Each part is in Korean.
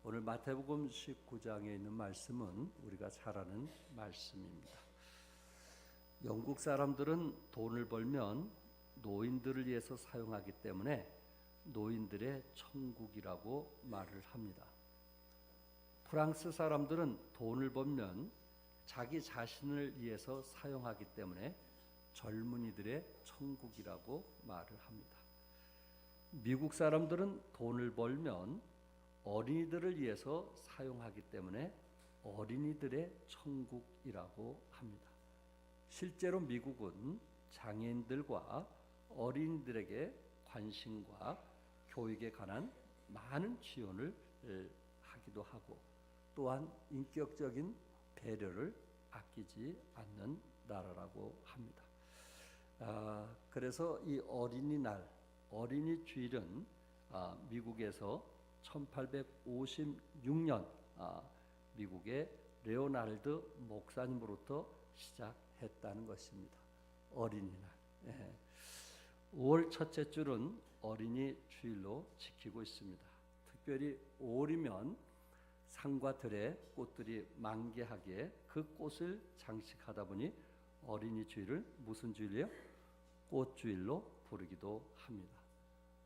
오늘 마태복음 19장에 있는 말씀은 우리가 잘 아는 말씀입니다. 영국 사람들은 돈을 벌면 노인들을 위해서 사용하기 때문에 노인들의 천국이라고 말을 합니다. 프랑스 사람들은 돈을 벌면 자기 자신을 위해서 사용하기 때문에 젊은이들의 천국이라고 말을 합니다. 미국 사람들은 돈을 벌면 어린이들을 위해서 사용하기 때문에 어린이들의 천국이라고 합니다. 실제로 미국은 장애인들과 어린이들에게 관심과 교육에 관한 많은 지원을 하기도 하고 또한 인격적인 배려를 아끼지 않는 나라라고 합니다. 그래서 이 어린이날, 어린이 주일은 미국에서 1856년 미국의 레오나르드 목사님으로부터 시작했다는 것입니다. 어린이날. 5월 첫째 주는 어린이 주일로 지키고 있습니다. 특별히 5월이면 산과 들에 꽃들이 만개하기에 그 꽃을 장식하다 보니 어린이 주일을 무슨 주일이요? 꽃주일로 부르기도 합니다.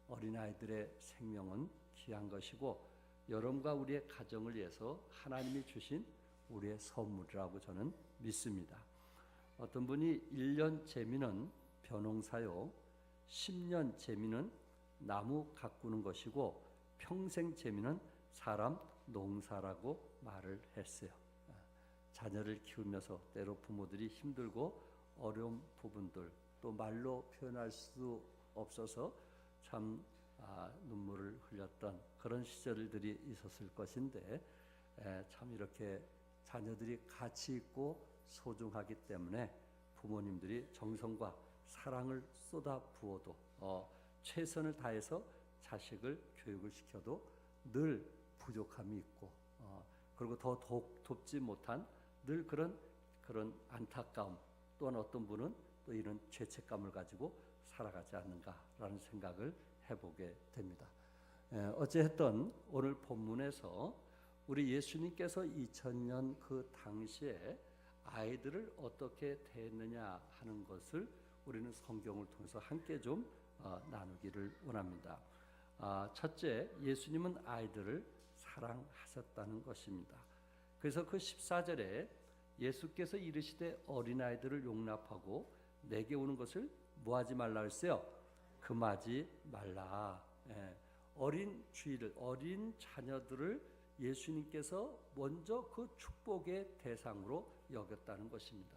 어린아이들의 생명은 귀한 것이고 여러분과 우리의 가정을 위해서 하나님이 주신 우리의 선물이라고 저는 믿습니다. 어떤 분이 1년 재미는 벼농사요 10년 재미는 나무 가꾸는 것이고 평생 재미는 사람 농사라고 말을 했어요. 자녀를 키우면서 때로 부모들이 힘들고 어려운 부분들 또 말로 표현할 수 없어서 참 눈물을 흘렸던 그런 시절들이 있었을 것인데 참 이렇게 자녀들이 가치 있고 소중하기 때문에 부모님들이 정성과 사랑을 쏟아 부어도 최선을 다해서 자식을 교육을 시켜도 늘 부족함이 있고 그리고 더 돕지 못한 늘 그런 안타까움 또한 어떤 분은 또 이런 죄책감을 가지고 살아가지 않는가라는 생각을 해보게 됩니다. 어찌됐든 오늘 본문에서 우리 예수님께서 2000년 그 당시에 아이들을 어떻게 대했느냐 하는 것을 우리는 성경을 통해서 함께 좀 나누기를 원합니다. 첫째, 예수님은 아이들을 사랑하셨다는 것입니다. 그래서 그 14절에 예수께서 이르시되 어린아이들을 용납하고 내게 오는 것을 뭐하지 말라 했어요? 금하지 말라. 어린 주일을 어린 자녀들을 예수님께서 먼저 그 축복의 대상으로 여겼다는 것입니다.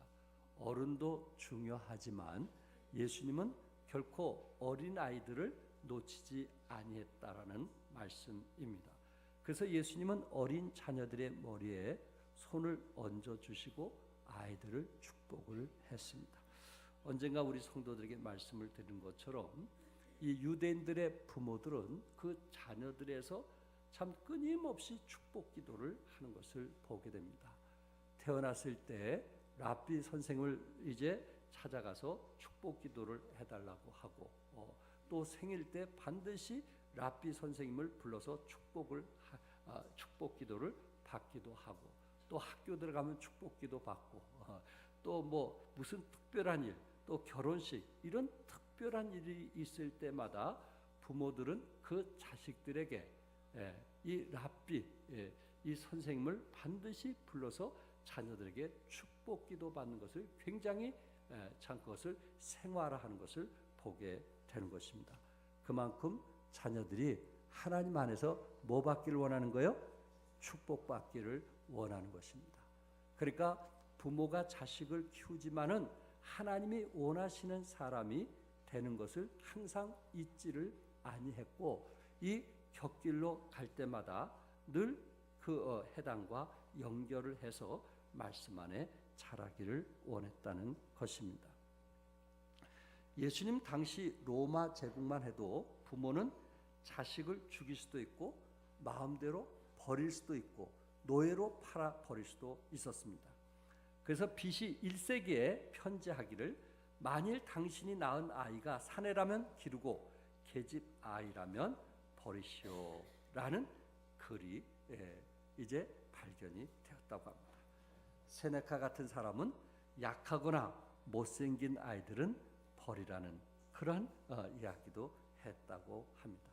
어른도 중요하지만 예수님은 결코 어린 아이들을 놓치지 아니했다라는 말씀입니다. 그래서 예수님은 어린 자녀들의 머리에 손을 얹어 주시고 아이들을 축복을 했습니다. 언젠가 우리 성도들에게 말씀을 드린 것처럼 이 유대인들의 부모들은 그 자녀들에서 참 끊임없이 축복 기도를 하는 것을 보게 됩니다. 태어났을 때 랍비 선생을 이제 찾아가서 축복 기도를 해달라고 하고 또 생일 때 반드시 랍비 선생님을 불러서 축복 기도를 받기도 하고 또 학교 들어가면 축복 기도 받고 또 뭐 무슨 특별한 일 또 결혼식 이런 특별한 일이 있을 때마다 부모들은 그 자식들에게 이 랍비 이 선생님을 반드시 불러서 자녀들에게 축복 기도 받는 것을 굉장히 참 그것을 생활화하는 것을 보게 되는 것입니다. 그만큼 자녀들이 하나님 안에서 뭐 받기를 원하는 거예요? 축복받기를 원하는 것입니다. 그러니까 부모가 자식을 키우지만은 하나님이 원하시는 사람이 되는 것을 항상 잊지를 아니했고 이 곁길로 갈 때마다 늘 그 해당과 연결을 해서 말씀 안에 자라기를 원했다는 것입니다. 예수님 당시 로마 제국만 해도 부모는 자식을 죽일 수도 있고 마음대로 버릴 수도 있고 노예로 팔아 버릴 수도 있었습니다. 그래서 BC 1세기에 편지하기를 만일 당신이 낳은 아이가 사내라면 기르고 계집 아이라면 버리시오 라는 글이 이제 발견이 되었다고 합니다. 세네카 같은 사람은 약하거나 못생긴 아이들은 버리라는 그러한 이야기도 했다고 합니다.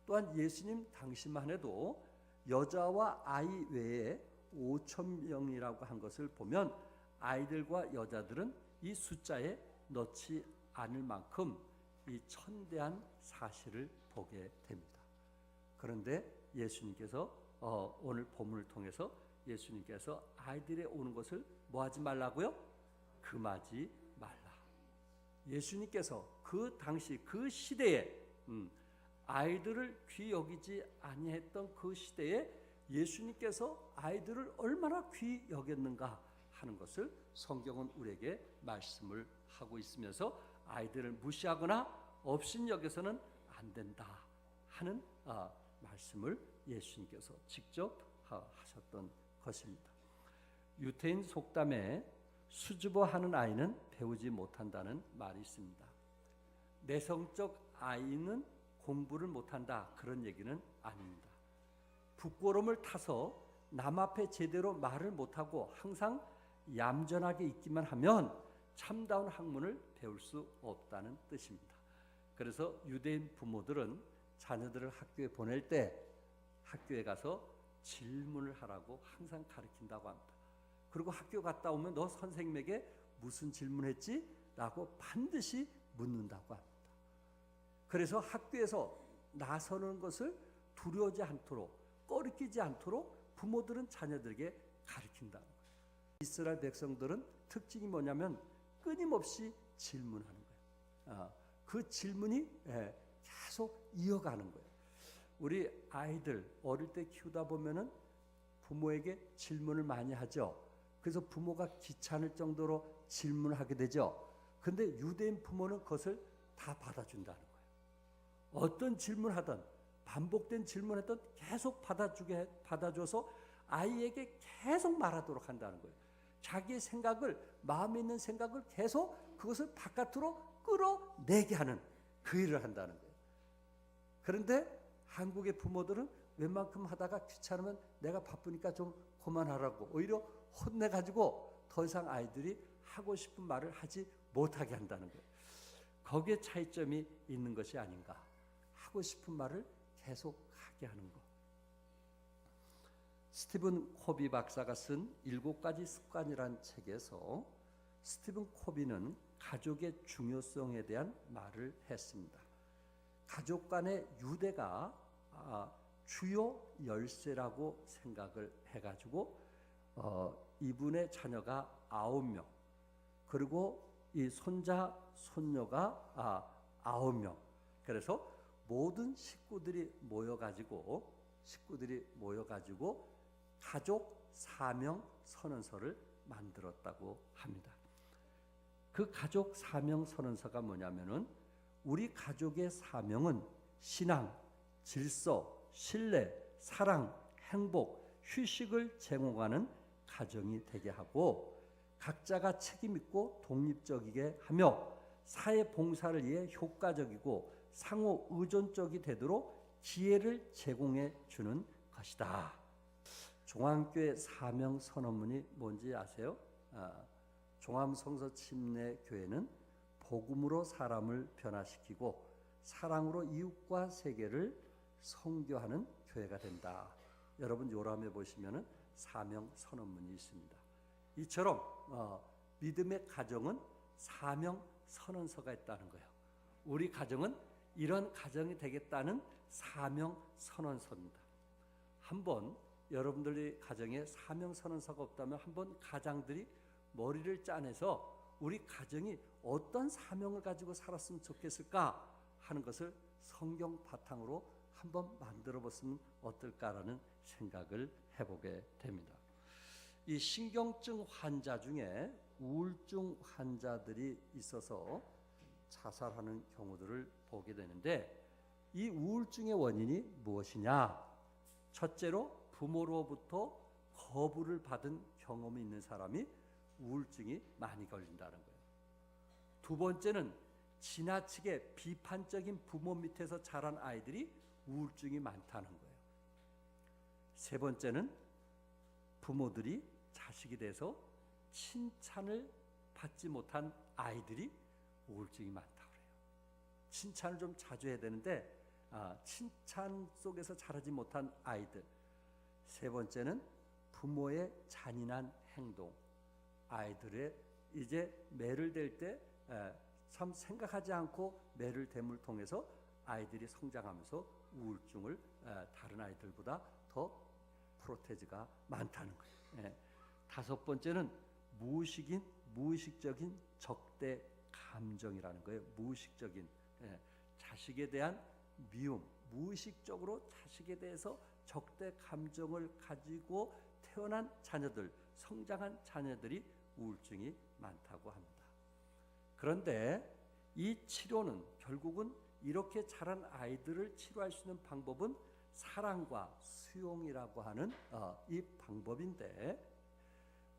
또한 예수님 당시만 해도 여자와 아이 외에 5천 명이라고 한 것을 보면 아이들과 여자들은 이 숫자에 넣지 않을 만큼 이 천대한 사실을 보게 됩니다. 그런데 예수님께서 오늘 본문을 통해서 예수님께서 아이들이 오는 것을 뭐하지 말라고요? 금하지 말라. 예수님께서 그 당시 그 시대에 아이들을 귀 여기지 아니했던 그 시대에 예수님께서 아이들을 얼마나 귀 여겼는가 하는 것을 성경은 우리에게 말씀을 하고 있으면서 아이들을 무시하거나 업신여겨서는 안 된다 하는 말씀을 예수님께서 직접 하셨던 것입니다. 유태인 속담에 수줍어하는 아이는 배우지 못한다는 말이 있습니다. 내성적 아이는 공부를 못한다 그런 얘기는 아닙니다. 부끄러움을 타서 남 앞에 제대로 말을 못하고 항상 얌전하게 있기만 하면 참다운 학문을 배울 수 없다는 뜻입니다. 그래서 유대인 부모들은 자녀들을 학교에 보낼 때 학교에 가서 질문을 하라고 항상 가르친다고 합니다. 그리고 학교 갔다 오면 너 선생님에게 무슨 질문했지? 라고 반드시 묻는다고 합니다. 그래서 학교에서 나서는 것을 두려워하지 않도록 꺼리끼지 않도록 부모들은 자녀들에게 가르친다는 거예요. 이스라엘 백성들은 특징이 뭐냐면 끊임없이 질문하는 거예요. 그 질문이 계속 이어가는 거예요. 우리 아이들 어릴 때 키우다 보면은 부모에게 질문을 많이 하죠. 그래서 부모가 귀찮을 정도로 질문하게 되죠. 근데 유대인 부모는 그것을 다 받아준다는 거예요. 어떤 질문하든 반복된 질문하든 계속 받아줘서 아이에게 계속 말하도록 한다는 거예요. 자기의 생각을 마음에 있는 생각을 계속 그것을 바깥으로 끌어내게 하는 그 일을 한다는 거예요. 그런데 한국의 부모들은 웬만큼 하다가 귀찮으면 내가 바쁘니까 좀 그만하라고 오히려 혼내가지고 더 이상 아이들이 하고 싶은 말을 하지 못하게 한다는 거예요. 거기에 차이점이 있는 것이 아닌가. 하고 싶은 말을 계속 하게 하는 것. 스티븐 코비 박사가 쓴 7가지 습관이라는 책에서 스티븐 코비는 가족의 중요성에 대한 말을 했습니다. 가족 간의 유대가 주요 열쇠라고 생각을 해가지고 이분의 자녀가 9명 그리고 이 손자 손녀가 9명 그래서 모든 식구들이 모여가지고 가족 사명 선언서를 만들었다고 합니다. 그 가족 사명 선언서가 뭐냐면은 우리 가족의 사명은 신앙, 질서, 신뢰, 사랑, 행복, 휴식을 제공하는 가정이 되게 하고 각자가 책임 있고 독립적이게 하며 사회 봉사를 위해 효과적이고 상호 의존적이 되도록 기회를 제공해 주는 것이다. 종암교회 사명 선언문이 뭔지 아세요? 종암성서침례교회는 복음으로 사람을 변화시키고 사랑으로 이웃과 세계를 선교하는 교회가 된다. 여러분 요람에 보시면은 사명 선언문이 있습니다. 이처럼 믿음의 가정은 사명 선언서가 있다는 거예요. 우리 가정은 이런 가정이 되겠다는 사명 선언서입니다. 한번 여러분들의 가정에 사명 선언서가 없다면 한번 가장들이 머리를 짜내서 우리 가정이 어떤 사명을 가지고 살았으면 좋겠을까 하는 것을 성경 바탕으로 한번 만들어 봤으면 어떨까라는 생각을 해보게 됩니다. 이 신경증 환자 중에 우울증 환자들이 있어서 자살하는 경우들을 보게 되는데 이 우울증의 원인이 무엇이냐? 첫째로 부모로부터 거부를 받은 경험이 있는 사람이 우울증이 많이 걸린다는 거예요. 두 번째는 지나치게 비판적인 부모 밑에서 자란 아이들이 우울증이 많다는 거예요. 세 번째는 부모들이 자식에 대해서 칭찬을 받지 못한 아이들이 우울증이 많다고 그래요. 칭찬을 좀 자주 해야 되는데 칭찬 속에서 자라지 못한 아이들. 세 번째는 부모의 잔인한 행동. 아이들의 이제 매를 댈 때 참 생각하지 않고 매를 댐을 통해서 아이들이 성장하면서 우울증을 다른 아이들보다 더 프로테즈가 많다는 거예요. 다섯 번째는 무의식적인 적대 감정이라는 거예요. 무의식적인 자식에 대한 미움, 무의식적으로 자식에 대해서 적대 감정을 가지고 태어난 자녀들, 성장한 자녀들이 우울증이 많다고 합니다. 그런데 이 치료는 결국은 이렇게 자란 아이들을 치료할 수 있는 방법은 사랑과 수용이라고 하는 이 방법인데,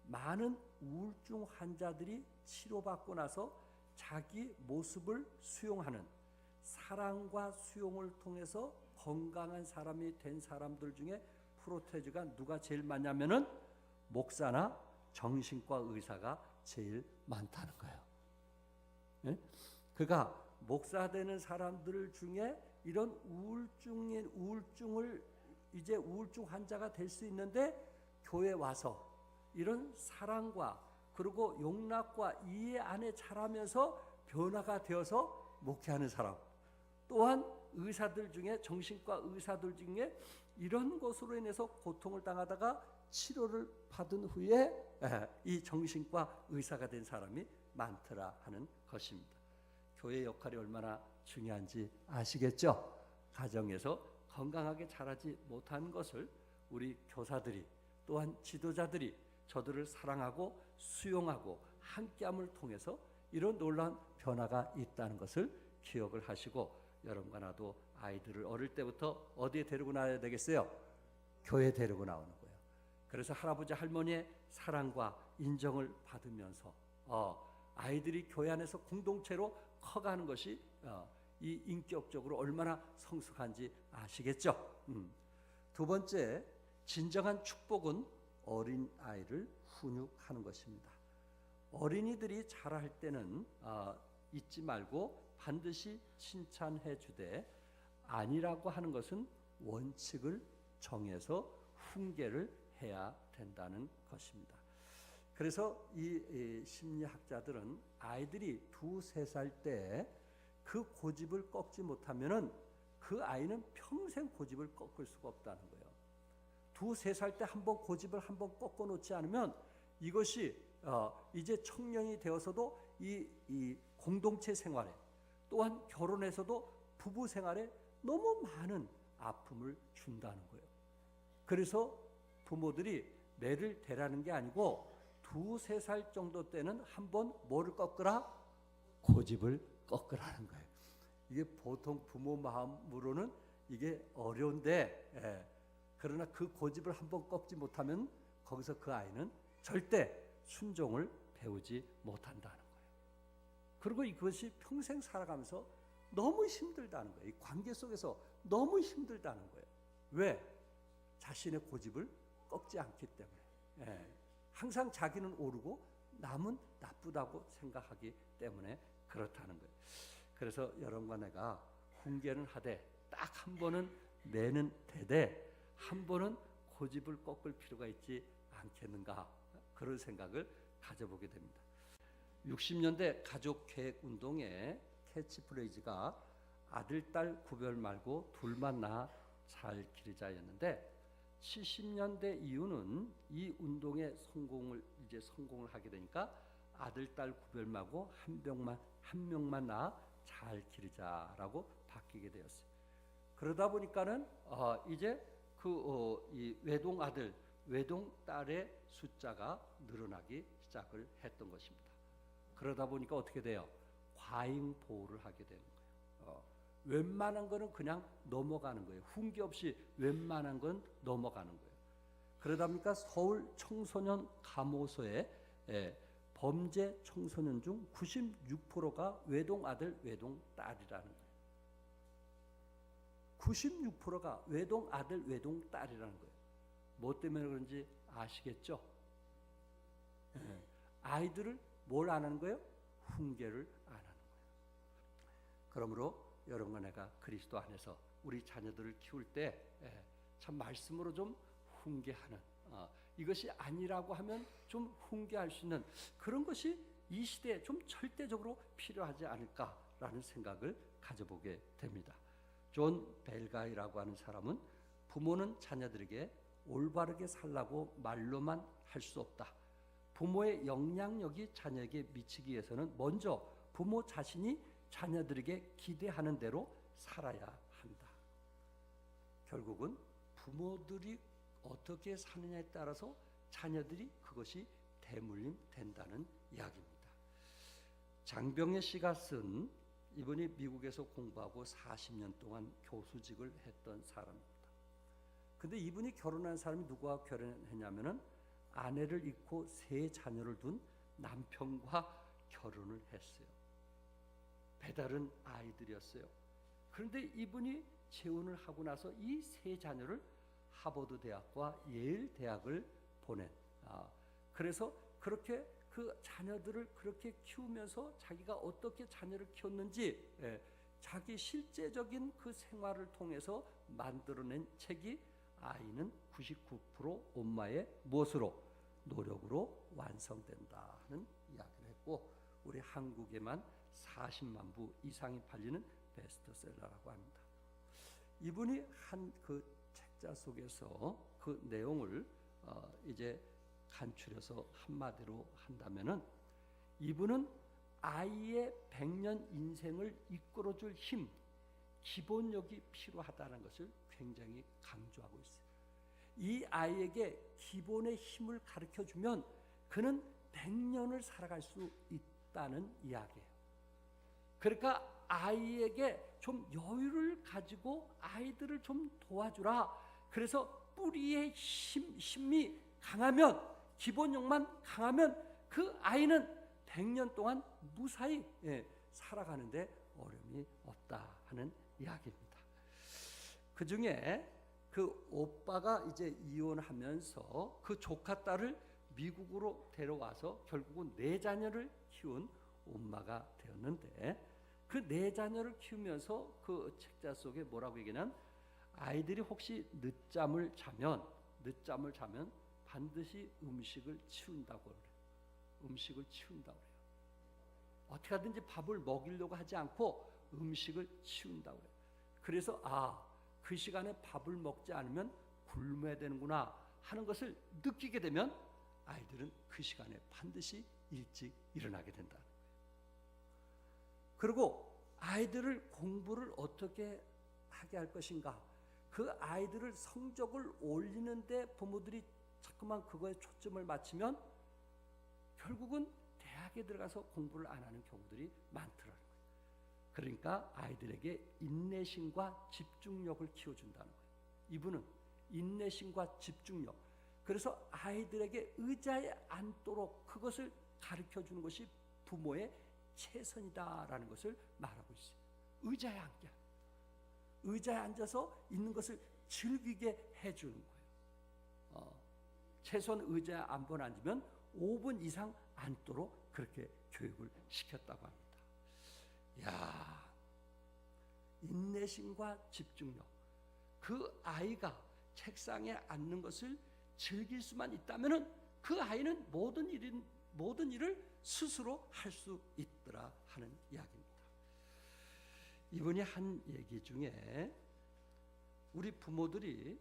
많은 우울증 환자들이 치료받고 나서 자기 모습을 수용하는, 사랑과 수용을 통해서 건강한 사람이 된 사람들 중에 프로테즈가 누가 제일 많냐면은 목사나 정신과 의사가 제일 많다는 거예요. 그가 목사 되는 사람들 중에 이런 우울증을 이제 우울증 환자가 될 수 있는데, 교회 와서 이런 사랑과 그리고 용납과 이해 안에 자라면서 변화가 되어서 목회하는 사람, 또한 의사들 중에 정신과 의사들 중에 이런 것으로 인해서 고통을 당하다가 치료를 받은 후에 이 정신과 의사가 된 사람이 많더라 하는 것입니다. 교회 역할이 얼마나 중요한지 아시겠죠? 가정에서 건강하게 자라지 못한 것을 우리 교사들이, 또한 지도자들이 저들을 사랑하고 수용하고 함께함을 통해서 이런 놀라운 변화가 있다는 것을 기억을 하시고, 여러분과 나도 아이들을 어릴 때부터 어디에 데리고 나와야 되겠어요? 교회에 데리고 나오는 거예요. 그래서 할아버지 할머니의 사랑과 인정을 받으면서 아이들이 교회 안에서 공동체로 커가는 것이 이 인격적으로 얼마나 성숙한지 아시겠죠? 두 번째, 진정한 축복은 어린 아이를 훈육하는 것입니다. 어린이들이 자랄 때는 잊지 말고 반드시 칭찬해 주되, 아니라고 하는 것은 원칙을 정해서 훈계를 해야 된다는 것입니다. 그래서 이 심리학자들은 아이들이 2, 3살 때 그 고집을 꺾지 못하면은 그 아이는 평생 고집을 꺾을 수가 없다는 거예요. 2, 3살 때 한번 고집을 한번 꺾어 놓지 않으면 이것이 이제 청년이 되어서도 이 공동체 생활에, 또한 결혼에서도 부부 생활에 너무 많은 아픔을 준다는 거예요. 그래서 부모들이 매를 대라는 게 아니고 2, 3살 정도 때는 한번 뭐를 꺾으라? 고집을 꺾으라는 거예요. 이게 보통 부모 마음으로는 이게 어려운데, 그러나 그 고집을 한번 꺾지 못하면 거기서 그 아이는 절대 순종을 배우지 못한다는 거예요. 그리고 이것이 평생 살아가면서 너무 힘들다는 거예요. 이 관계 속에서 너무 힘들다는 거예요. 왜? 자신의 고집을 꺾지 않기 때문에. 항상 자기는 오르고 남은 나쁘다고 생각하기 때문에 그렇다는 거예요. 그래서 여러분과 내가 훈계는 하되 딱 한 번은 매는 되되 한 번은 고집을 꺾을 필요가 있지 않겠는가, 그런 생각을 가져보게 됩니다. 60년대 가족계획운동의 캐치프레이즈가 아들, 딸 구별 말고 둘만 낳아 잘 기르자였는데, 70년대 이후는 이 운동의 성공을 하게 되니까 아들, 딸 구별 말고 한 명만 낳아 잘 기르자라고 바뀌게 되었어요. 그러다 보니까는 이제 이 외동 아들, 외동 딸의 숫자가 늘어나기 시작을 했던 것입니다. 그러다 보니까 어떻게 돼요? 과잉 보호를 하게 되는 거예요. 웬만한 거는 그냥 넘어가는 거예요. 훈계 없이 웬만한 건 넘어가는 거예요. 그러다 보니까 서울 청소년 감호소에 범죄 청소년 중 96%가 외동 아들, 외동 딸이라는 거예요. 96%가 외동 아들, 외동 딸이라는 거예요. 뭐 때문에 그런지 아시겠죠? 아이들을 뭘 안 하는 거예요? 훈계를 안 하는 거예요. 그러므로 여러분과 내가 그리스도 안에서 우리 자녀들을 키울 때 참 말씀으로 좀 훈계하는, 이것이 아니라고 하면 좀 훈계할 수 있는 그런 것이 이 시대에 좀 절대적으로 필요하지 않을까라는 생각을 가져보게 됩니다. 존 벨가이라고 하는 사람은 부모는 자녀들에게 올바르게 살라고 말로만 할 수 없다. 부모의 영향력이 자녀에게 미치기 위해서는 먼저 부모 자신이 자녀들에게 기대하는 대로 살아야 한다. 결국은 부모들이 어떻게 사느냐에 따라서 자녀들이 그것이 대물림 된다는 이야기입니다. 장병혜 씨가 쓴, 이분이 미국에서 공부하고 40년 동안 교수직을 했던 사람입니다. 근데 이분이 결혼한 사람이 누구와 결혼했냐면은 아내를 잃고 3 자녀를 둔 남편과 결혼을 했어요. 배다른 아이들이었어요. 그런데 이분이 재혼을 하고 나서 이 3 자녀를 하버드 대학과 예일 대학을 보낸, 그래서 그렇게 그 자녀들을 그렇게 키우면서 자기가 어떻게 자녀를 키웠는지 자기 실제적인 그 생활을 통해서 만들어낸 책이 아이는 99% 엄마의 무엇으로? 노력으로 완성된다 하는 이야기를 했고, 우리 한국에만 40만 부 이상이 팔리는 베스트셀러라고 합니다. 이분이 한 그 책자 속에서 그 내용을 이제 간추려서 한마디로 한다면은, 이분은 아이의 100년 인생을 이끌어줄 힘, 기본력이 필요하다는 것을 굉장히 강조하고 있어요. 이 아이에게 기본의 힘을 가르쳐주면 그는 100년을 살아갈 수 있다는 이야기예요. 그러니까 아이에게 좀 여유를 가지고 아이들을 좀 도와주라. 그래서 뿌리의 힘이 강하면, 기본력만 강하면 그 아이는 100년 동안 무사히 살아가는데 어려움이 없다 하는 이야기입니다. 그 중에 그 오빠가 이제 이혼하면서 그 조카 딸을 미국으로 데려와서 결국은 4 자녀를 키운 엄마가 되었는데, 그 4 자녀를 키우면서 그 책자 속에 뭐라고 얘기냐면, 아이들이 혹시 늦잠을 자면 반드시 음식을 치운다고 그래요. 음식을 치운다고 그래요. 어떻게 하든지 밥을 먹이려고 하지 않고 음식을 치운다고 그래요. 그래서 그 시간에 밥을 먹지 않으면 굶어야 되는구나 하는 것을 느끼게 되면 아이들은 그 시간에 반드시 일찍 일어나게 된다는 거예요. 그리고 아이들을 공부를 어떻게 하게 할 것인가, 그 아이들을 성적을 올리는데 부모들이 자꾸만 그거에 초점을 맞추면 결국은 대학에 들어가서 공부를 안 하는 경우들이 많더라고요. 그러니까 아이들에게 인내심과 집중력을 키워준다는 거예요. 이분은 인내심과 집중력, 그래서 아이들에게 의자에 앉도록 그것을 가르쳐주는 것이 부모의 최선이다라는 것을 말하고 있어요. 의자에 앉게, 의자에 앉아서 있는 것을 즐기게 해주는 거예요. 최소한 의자에 한 번 앉으면 5분 이상 앉도록 그렇게 교육을 시켰다고 합니다. 야, 인내심과 집중력, 그 아이가 책상에 앉는 것을 즐길 수만 있다면은 그 아이는 모든 일을 스스로 할 수 있더라 하는 이야기입니다. 이분이 한 얘기 중에, 우리 부모들이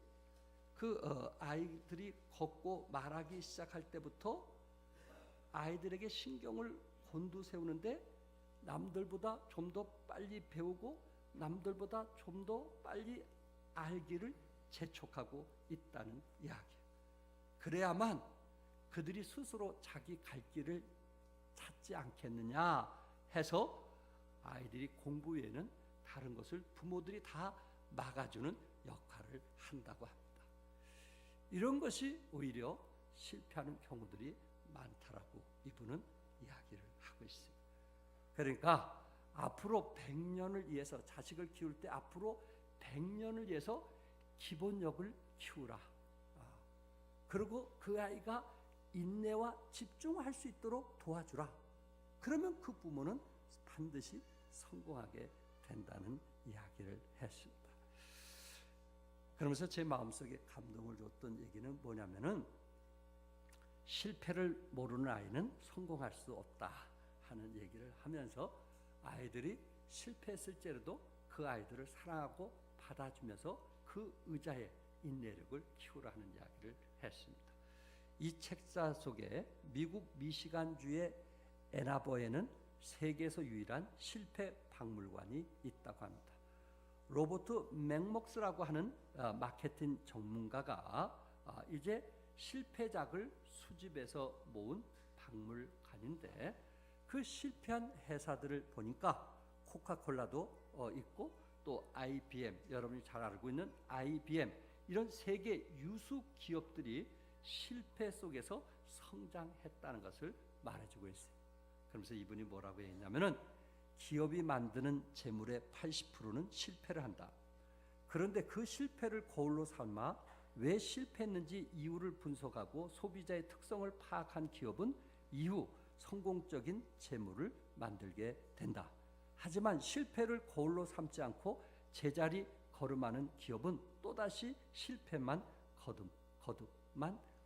그 아이들이 걷고 말하기 시작할 때부터 아이들에게 신경을 곤두세우는데 남들보다 좀 더 빨리 배우고 남들보다 좀 더 빨리 알기를 재촉하고 있다는 이야기. 그래야만 그들이 스스로 자기 갈 길을 찾지 않겠느냐 해서 아이들이 공부 외에는 다른 것을 부모들이 다 막아주는 역할을 한다고 합니다. 이런 것이 오히려 실패하는 경우들이 많다라고 이분은 이야기를 하고 있어요. 그러니까 앞으로 100년을 위해서, 자식을 키울 때 앞으로 100년을 위해서 기본력을 키우라. 그리고 그 아이가 인내와 집중할 수 있도록 도와주라. 그러면 그 부모는 반드시 성공하게 된다는 이야기를 했습니다. 그러면서 제 마음속에 감동을 줬던 얘기는 뭐냐면은, 실패를 모르는 아이는 성공할 수 없다 하는 얘기를 하면서 아이들이 실패했을 때라도 그 아이들을 사랑하고 받아주면서 그 의자에 인내력을 키우라는 이야기를 했습니다. 이 책자 속에 미국 미시간주의 애나버에는 세계에서 유일한 실패 박물관이 있다고 합니다. 로버트 맥목스라고 하는 마케팅 전문가가 이제 실패작을 수집해서 모은 박물관인데, 그 실패한 회사들을 보니까 코카콜라도 있고 또 IBM, 여러분이 잘 알고 있는 IBM, 이런 세계 유수 기업들이 실패 속에서 성장했다는 것을 말해주고 있어요. 그러면서 이분이 뭐라고 했냐면은, 기업이 만드는 재물의 80%는 실패를 한다. 그런데 그 실패를 거울로 삼아 왜 실패했는지 이유를 분석하고 소비자의 특성을 파악한 기업은 이후 성공적인 재물을 만들게 된다. 하지만 실패를 거울로 삼지 않고 제자리 걸음하는 기업은 또다시 실패만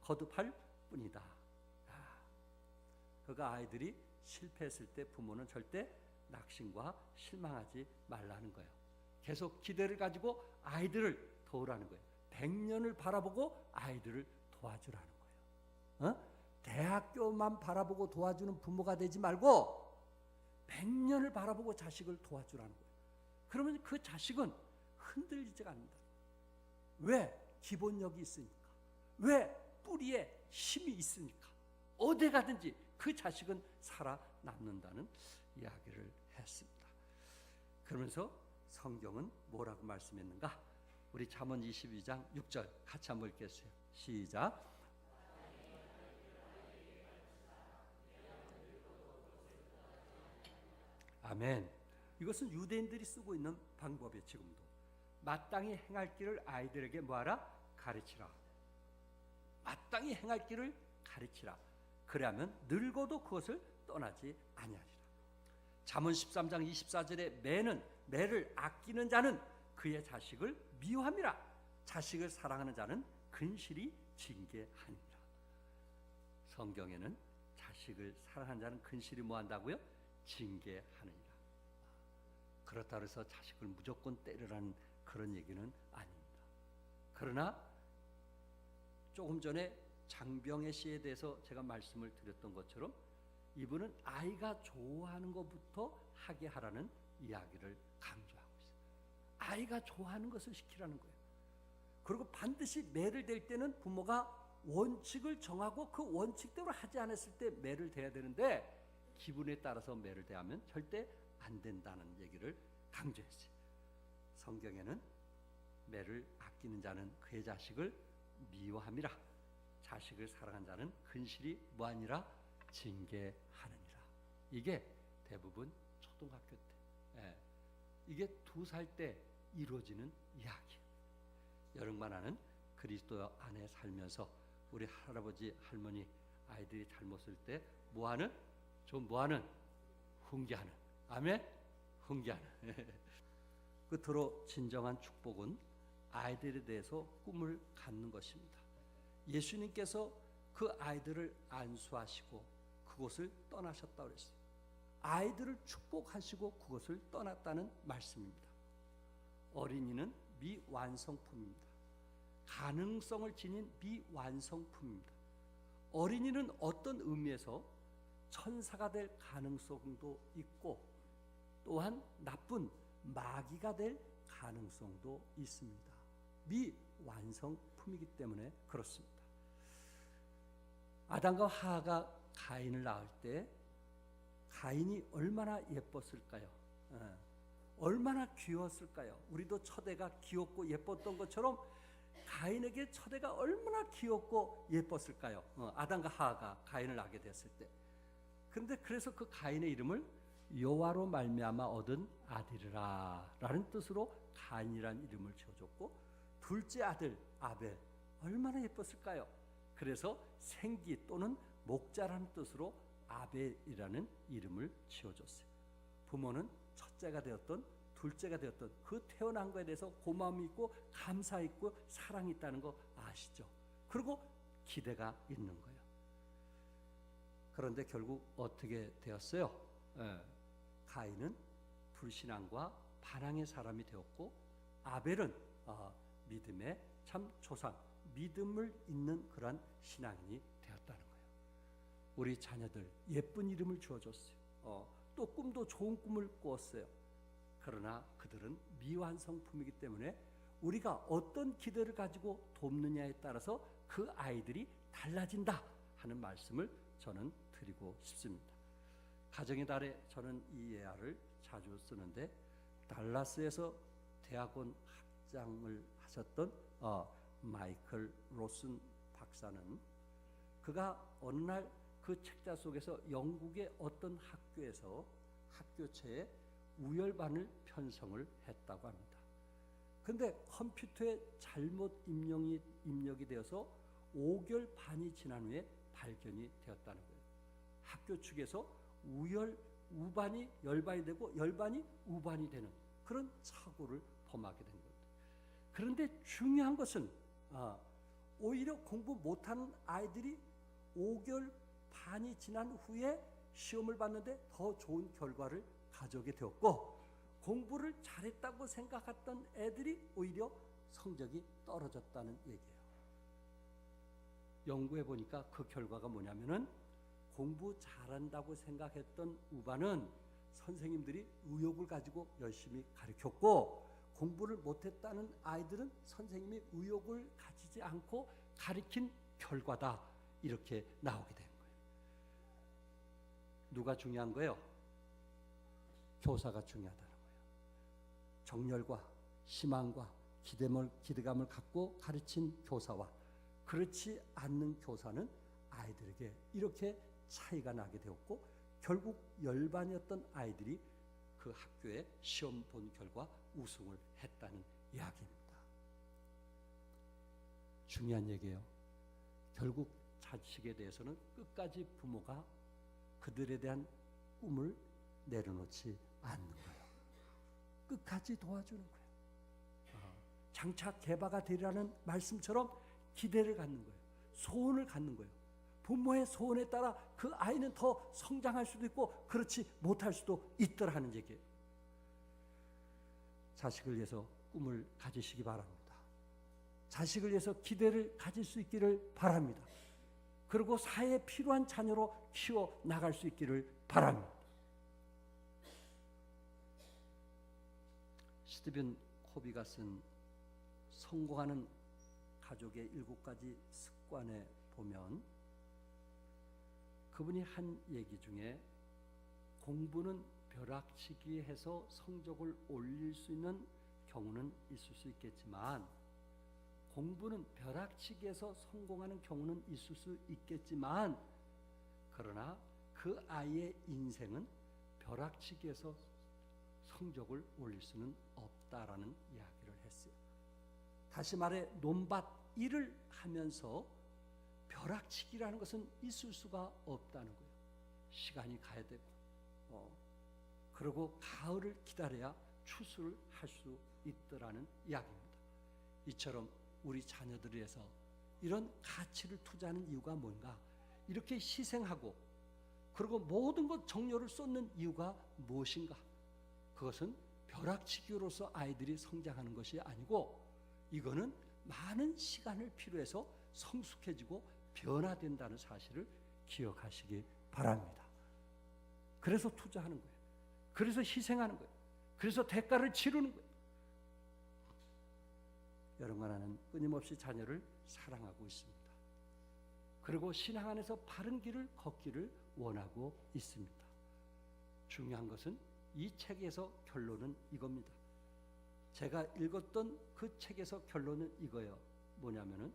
거듭할 뿐이다. 그가 아이들이 실패했을 때 부모는 절대 낙심과 실망하지 말라는 거예요. 계속 기대를 가지고 아이들을 도우라는 거예요. 100년을 바라보고 아이들을 도와주라는 거예요. 대학교만 바라보고 도와주는 부모가 되지 말고 100년을 바라보고 자식을 도와주라는 거예요. 그러면 그 자식은 흔들리지가 않는다. 왜? 기본력이 있으니까. 왜? 뿌리에 힘이 있으니까. 어디 가든지 그 자식은 살아남는다는 이야기를 했습니다. 그러면서 성경은 뭐라고 말씀했는가? 우리 잠언 22장 6절 같이 한번 읽겠어요. 시작. 아멘. 이것은 유대인들이 쓰고 있는 방법이에요. 지금도 마땅히 행할 길을 아이들에게 뭐하라? 가르치라. 마땅히 행할 길을 가르치라. 그러면 늙어도 그것을 떠나지 아니하리라. 잠언 13장 24절에 매를 아끼는 자는 그의 자식을 미워함이라. 자식을 사랑하는 자는 근실히 징계하니라. 성경에는 자식을 사랑하는 자는 근실히 뭐한다고요? 징계하느니라. 그렇다고 해서 자식을 무조건 때리라는 그런 얘기는 아닙니다. 그러나 조금 전에 장병혜 씨에 대해서 제가 말씀을 드렸던 것처럼 이분은 아이가 좋아하는 것부터 하게 하라는 이야기를 강조하고 있어요. 아이가 좋아하는 것을 시키라는 거예요. 그리고 반드시 매를 댈 때는 부모가 원칙을 정하고 그 원칙대로 하지 않았을 때 매를 대야 되는데, 기분에 따라서 매를 대하면 절대 안 된다는 얘기를 강조했어요. 성경에는 매를 아끼는 자는 그의 자식을 미워함이라. 자식을 사랑한 자는 근실히 뭐하니라? 징계하느니라. 이게 대부분 초등학교 때, 이게 2살 때 이루어지는 이야기예요. 여러분만 아는 그리스도 안에 살면서 우리 할아버지 할머니 아이들이 잘못을 때 뭐하는? 좀 뭐하는? 훈계하는. 아멘? 훈계하는. 끝으로 진정한 축복은 아이들에 대해서 꿈을 갖는 것입니다. 예수님께서 그 아이들을 안수하시고 그곳을 떠나셨다고 그랬어요. 아이들을 축복하시고 그곳을 떠났다는 말씀입니다. 어린이는 미완성품입니다. 가능성을 지닌 미완성품입니다. 어린이는 어떤 의미에서 천사가 될 가능성도 있고 또한 나쁜 마귀가 될 가능성도 있습니다. 미완성품이기 때문에 그렇습니다. 아담과 하하가 가인을 낳을 때 가인이 얼마나 예뻤을까요? 얼마나 귀여웠을까요? 우리도 첫애가 귀엽고 예뻤던 것처럼 가인에게 첫애가 얼마나 귀엽고 예뻤을까요? 아담과 하하가 가인을 낳게 됐을 때. 그런데 그래서 그 가인의 이름을 여호와로 말미암아 얻은 아들이라 라는 뜻으로 가인이라는 이름을 지어줬고, 둘째 아들 아벨 얼마나 예뻤을까요? 그래서 생기 또는 목자라는 뜻으로 아벨이라는 이름을 지어줬어요. 부모는 첫째가 되었던 둘째가 되었던 그 태어난 것에 대해서 고마움이 있고 감사 있고 사랑이 있다는 거 아시죠? 그리고 기대가 있는 거예요. 그런데 결국 어떻게 되었어요? 가인은 불신앙과 반항의 사람이 되었고, 아벨은 믿음의 참 조상, 믿음을 잇는 그러한 신앙인이 되었다는 거예요. 우리 자녀들 예쁜 이름을 주어줬어요. 또 꿈도 좋은 꿈을 꾸었어요. 그러나 그들은 미완성품이기 때문에 우리가 어떤 기대를 가지고 돕느냐에 따라서 그 아이들이 달라진다 하는 말씀을 저는 드리고 싶습니다. 가정의 달에 저는 이 예화를 자주 쓰는데, 달라스에서 대학원 학장을 하셨던 마이클 로슨 박사는 그가 어느 날 그 책자 속에서 영국의 어떤 학교에서 학교체에 우열반을 편성을 했다고 합니다. 그런데 컴퓨터에 잘못 입력이 되어서 5개월 반이 지난 후에 발견이 되었다는 거예요. 학교 측에서 우반이 열반이 되고 열반이 우반이 되는 그런 사고를 범하게 된 겁니다. 그런데 중요한 것은 오히려 공부 못하는 아이들이 5개월 반이 지난 후에 시험을 봤는데 더 좋은 결과를 가져오게 되었고, 공부를 잘했다고 생각했던 애들이 오히려 성적이 떨어졌다는 얘기예요. 연구해 보니까 그 결과가 뭐냐면은, 공부 잘한다고 생각했던 우반은 선생님들이 의욕을 가지고 열심히 가르쳤고, 공부를 못했다는 아이들은 선생님이 의욕을 가지지 않고 가르친 결과다, 이렇게 나오게 된 거예요. 누가 중요한 거예요? 교사가 중요하다는 거예요. 정열과 희망과 기대감을 갖고 가르친 교사와 그렇지 않는 교사는 아이들에게 이렇게 차이가 나게 되었고, 결국 열반이었던 아이들이 그 학교에 시험 본 결과 우승을 했다는 이야기입니다. 중요한 얘기예요. 결국 자식에 대해서는 끝까지 부모가 그들에 대한 꿈을 내려놓지 않는 거예요. 끝까지 도와주는 거예요. 장차 개바가 되리라는 말씀처럼 기대를 갖는 거예요. 소원을 갖는 거예요. 부모의 소원에 따라 그 아이는 더 성장할 수도 있고 그렇지 못할 수도 있더라 하는 얘기예요. 자식을 위해서 꿈을 가지시기 바랍니다. 자식을 위해서 기대를 가질 수 있기를 바랍니다. 그리고 사회에 필요한 자녀로 키워 나갈 수 있기를 바랍니다. 스티븐 코비가 쓴 성공하는 가족의 7가지 습관에 보면, 그분이 한 얘기 중에 공부는 벼락치기 해서 성적을 올릴 수 있는 경우는 있을 수 있겠지만, 공부는 벼락치기에서 성공하는 경우는 있을 수 있겠지만, 그러나 그 아이의 인생은 벼락치기에서 성적을 올릴 수는 없다라는 이야기를 했어요. 다시 말해 논밭 일을 하면서 벼락치기라는 것은 있을 수가 없다는 거예요. 시간이 가야 되고, 그리고 가을을 기다려야 추수를 할 수 있더라는 이야기입니다. 이처럼 우리 자녀들을 위해서 이런 가치를 투자하는 이유가 뭔가? 이렇게 희생하고 그리고 모든 것 정열을 쏟는 이유가 무엇인가? 그것은 벼락치기로서 아이들이 성장하는 것이 아니고, 이거는 많은 시간을 필요해서 성숙해지고 변화된다는 사실을 기억하시기 바랍니다. 그래서 투자하는 거예요. 그래서 희생하는 거예요. 그래서 대가를 치르는 거예요. 여러분과 나는 끊임없이 자녀를 사랑하고 있습니다. 그리고 신앙 안에서 바른 길을 걷기를 원하고 있습니다. 중요한 것은 이 책에서 결론은 이겁니다. 제가 읽었던 그 책에서 결론은 이거예요. 뭐냐면은,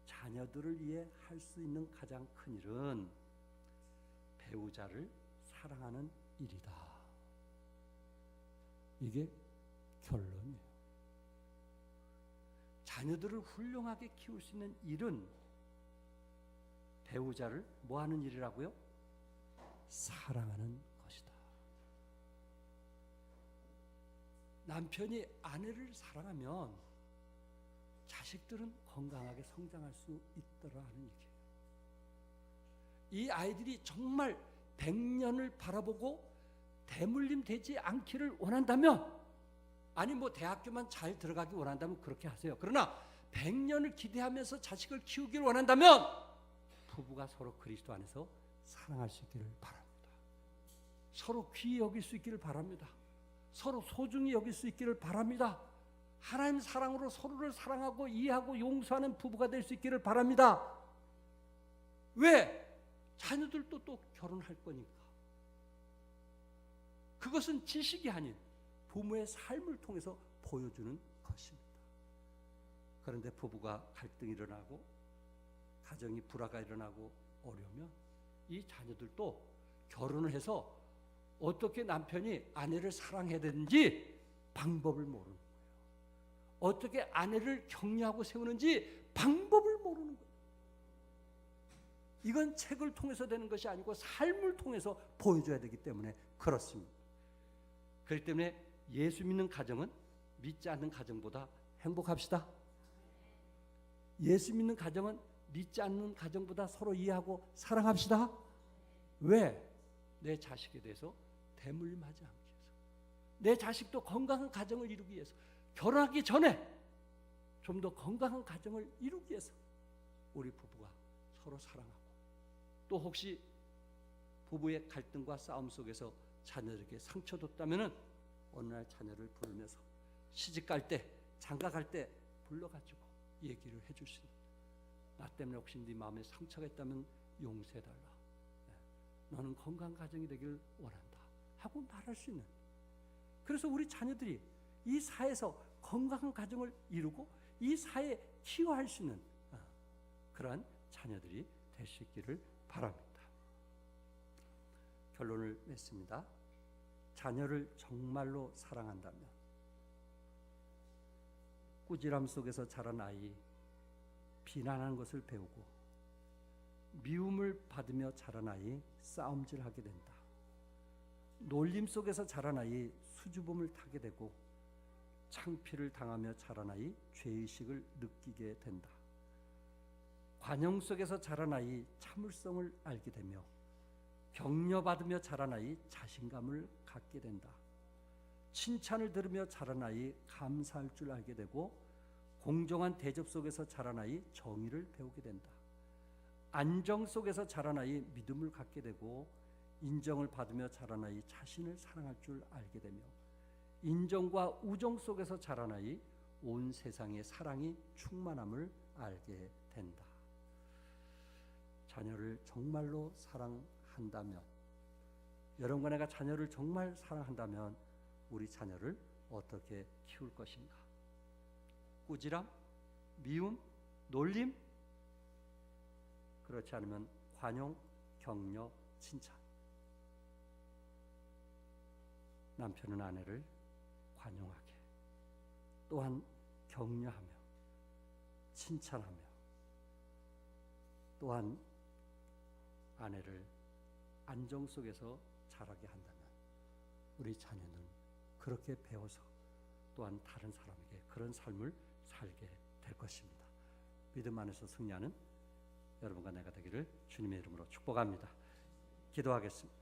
자녀들을 위해 할 수 있는 가장 큰 일은 배우자를 사랑하는 일이다. 이게 결론이에요. 자녀들을 훌륭하게 키울 수 있는 일은 배우자를 뭐 하는 일이라고요? 사랑하는 것이다. 남편이 아내를 사랑하면 자식들은 건강하게 성장할 수 있더라 하는 얘기예요. 이 아이들이 정말 100년을 바라보고 대물림 되지 않기를 원한다면, 아니 뭐 대학교만 잘 들어가기 원한다면 그렇게 하세요. 그러나 100년을 기대하면서 자식을 키우기를 원한다면 부부가 서로 그리스도 안에서 사랑할 수 있기를 바랍니다. 서로 귀히 여길 수 있기를 바랍니다. 서로 소중히 여길 수 있기를 바랍니다. 하나님 사랑으로 서로를 사랑하고 이해하고 용서하는 부부가 될 수 있기를 바랍니다. 왜? 자녀들도 또 결혼할 거니까. 그것은 지식이 아닌 부모의 삶을 통해서 보여주는 것입니다. 그런데 부부가 갈등이 일어나고 가정이 불화가 일어나고 어려우면 이 자녀들도 결혼을 해서 어떻게 남편이 아내를 사랑해야 되는지 방법을 모르는 거예요. 어떻게 아내를 격려하고 세우는지 방법을 모르는 거예요. 이건 책을 통해서 되는 것이 아니고 삶을 통해서 보여줘야 되기 때문에 그렇습니다. 그렇기 때문에 예수 믿는 가정은 믿지 않는 가정보다 행복합시다. 예수 믿는 가정은 믿지 않는 가정보다 서로 이해하고 사랑합시다. 왜? 내 자식에 대해서 대물림하지 않기 위해서, 내 자식도 건강한 가정을 이루기 위해서, 결혼하기 전에 좀 더 건강한 가정을 이루기 위해서 우리 부부가 서로 사랑하고, 또 혹시 부부의 갈등과 싸움 속에서 자녀에게 상처 줬다면 어느 날 자녀를 부르면서 시집 갈 때, 장가 갈 때 불러가지고 얘기를 해줄 수 있는, 나 때문에 혹시 네 마음에 상처가 있다면 용서해달라, 너는 건강한 가정이 되길 원한다 하고 말할 수 있는, 그래서 우리 자녀들이 이 사회에서 건강한 가정을 이루고 이 사회에 키워할 수 있는 그러한 자녀들이 될 수 있기를 바랍니다. 결론을 맺습니다. 자녀를 정말로 사랑한다면 꾸지람 속에서 자란 아이, 비난하는 것을 배우고 미움을 받으며 자란 아이, 싸움질하게 된다. 놀림 속에서 자란 아이, 수줍음을 타게 되고 창피를 당하며 자란 아이, 죄의식을 느끼게 된다. 관용 속에서 자란 아이, 참을성을 알게 되며 격려받으며 자란 아이, 자신감을 갖게 된다. 칭찬을 들으며 자란 아이, 감사할 줄 알게 되고 공정한 대접 속에서 자란 아이, 정의를 배우게 된다. 안정 속에서 자란 아이, 믿음을 갖게 되고 인정을 받으며 자란 아이, 자신을 사랑할 줄 알게 되며 인정과 우정 속에서 자란 아이, 온 세상에 사랑이 충만함을 알게 된다. 자녀를 정말로 사랑한다면, 여러분과 내가 자녀를 정말 사랑한다면 우리 자녀를 어떻게 키울 것인가? 꾸지람, 미움, 놀림? 그렇지 않으면 관용, 격려, 칭찬. 남편은 아내를 관용하게, 또한 격려하며 칭찬하며, 또한 아내를 안정 속에서 자라게 한다면 우리 자녀는 그렇게 배워서 또한 다른 사람에게 그런 삶을 살게 될 것입니다. 믿음 안에서 승리하는 여러분과 내가 되기를 주님의 이름으로 축복합니다. 기도하겠습니다.